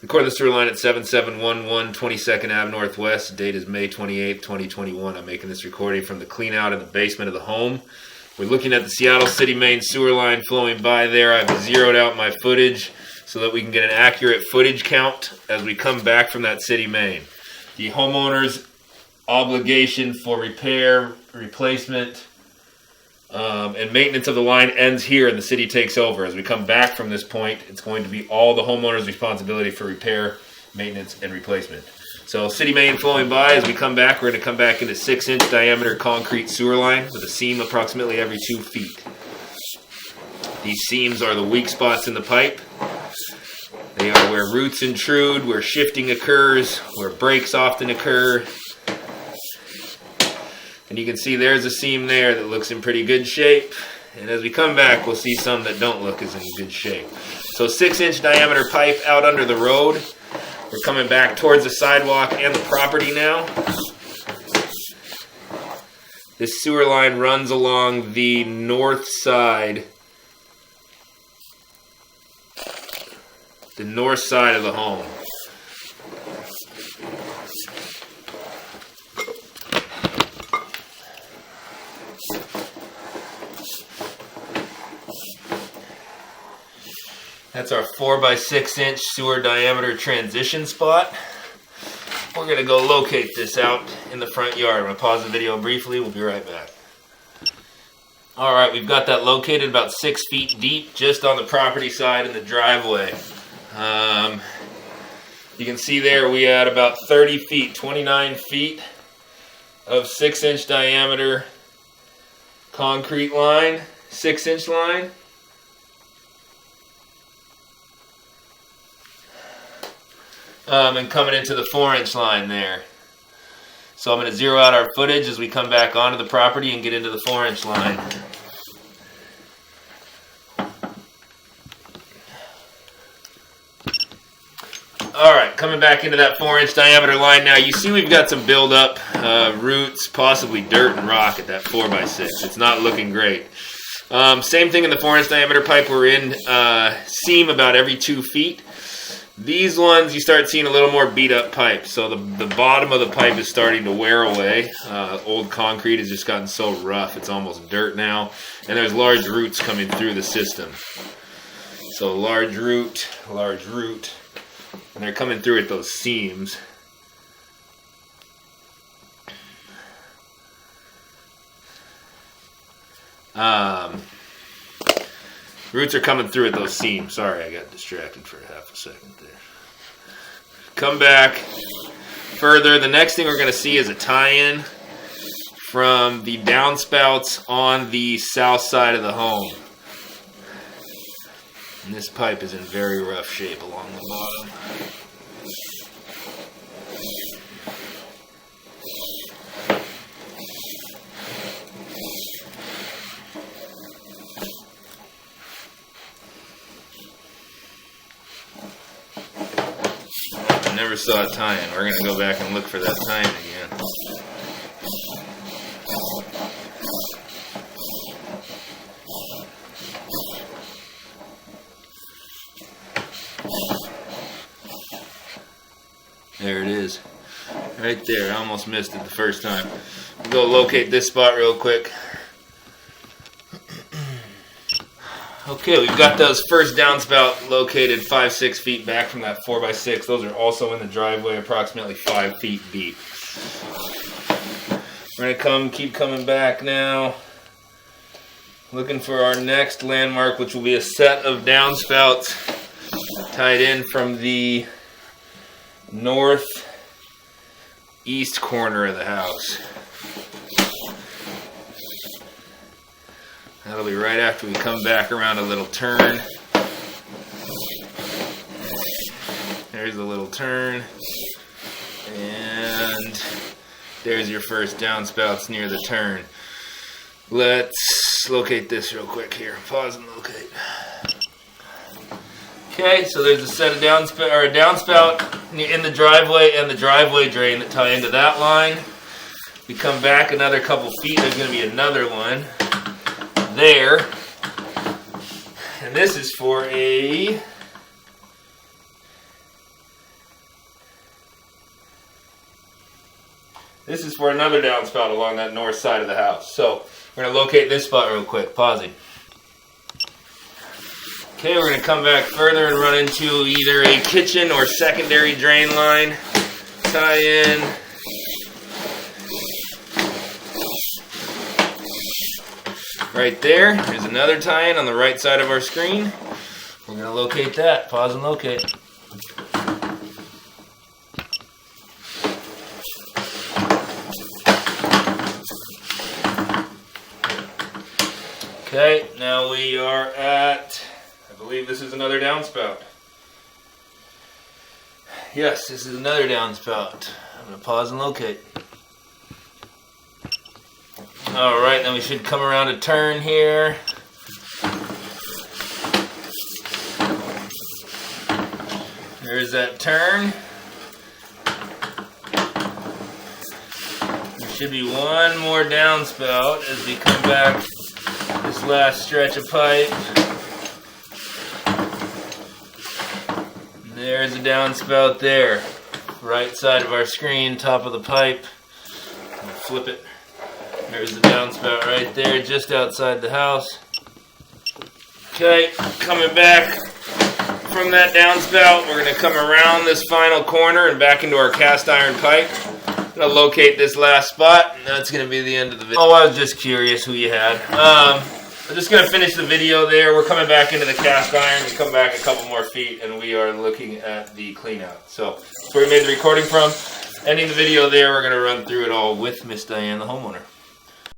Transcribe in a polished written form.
Recording the sewer line at 7711 22nd Ave Northwest. The date is May 28th, 2021. I'm making this recording from the clean out in the basement of the home. We're looking at the Seattle City main sewer line flowing by there. I've zeroed out my footage so that we can get an accurate footage count as we come back from that city main. The homeowner's obligation for repair, replacement, and maintenance of the line ends here and the city takes over. As we come back from this point, it's going to be all the homeowner's responsibility for repair, maintenance, and replacement. So city main flowing by. As we come back, we're going to come back into 6-inch diameter concrete sewer line with a seam approximately every 2 feet. These seams are the weak spots in the pipe. They are where roots intrude, where shifting occurs, where breaks often occur. And you can see there's a seam there that looks in pretty good shape. And as we come back, we'll see some that don't look as in good shape. So 6-inch diameter pipe out under the road. We're coming back towards the sidewalk and the property now. This sewer line runs along the north side. The north side of the home. That's our 4x6-inch sewer diameter transition spot. We're going to go locate this out in the front yard. I'm going to pause the video briefly. We'll be right back. Alright, we've got that located about 6 feet deep just on the property side in the driveway. You can see there we had about 30 feet, 29 feet of 6-inch diameter concrete line, 6-inch line. And coming into the 4-inch line there. So I'm going to zero out our footage as we come back onto the property and get into the 4-inch line. Alright, coming back into that 4-inch diameter line now. You see we've got some buildup, roots, possibly dirt and rock at that 4x6. It's not looking great. Same thing in the 4-inch diameter pipe. We're in seam about every 2 feet. These ones, you start seeing a little more beat up pipe. So the bottom of the pipe is starting to wear away. Old concrete has just gotten so rough, it's almost dirt now. And there's large roots coming through the system. So large root. And they're coming through at those seams. Roots are coming through at those seams. Sorry, I got distracted for half a second there. Come back further. The next thing we're going to see is a tie-in from the downspouts on the south side of the home. And this pipe is in very rough shape along the bottom. Never saw a tie-in. We're going to go back and look for that tie-in again. There it is. Right there. I almost missed it the first time. We'll go locate this spot real quick. Okay, we've got those first downspout located 5-6 feet back from that 4x6. Those are also in the driveway, approximately 5 feet deep. We're going to keep coming back now. Looking for our next landmark, which will be a set of downspouts tied in from the northeast corner of the house. That'll be right after we come back around a little turn. There's the little turn. And there's your first downspouts near the turn. Let's locate this real quick here. Pause and locate. Okay, so there's a set of downspout in the driveway and the driveway drain that tie into that line. We come back another couple feet, there's going to be another one there. And this is for a This is for another downspout along that north side of the house. So we're going to locate this spot real quick. Pausing. Okay, we're going to come back further and run into either a kitchen or secondary drain line. Tie in. Right there. There's another tie-in on the right side of our screen. We're going to locate that. Pause and locate. Okay, now we are at, I believe this is another downspout. Yes, this is another downspout. I'm going to pause and locate. Alright, then we should come around a turn here. There's that turn. There should be one more downspout as we come back this last stretch of pipe. And there's a downspout there. Right side of our screen, top of the pipe. I'll flip it. There's the downspout right there, just outside the house. Okay, coming back from that downspout, we're going to come around this final corner and back into our cast iron pipe. I'm going to locate this last spot, and that's going to be the end of the video. Oh, I was just curious who you had. I'm just going to finish the video there. We're coming back into the cast iron. We come back a couple more feet, and we are looking at the clean out. So that's where we made the recording from. Ending the video there, we're going to run through it all with Miss Diane, the homeowner.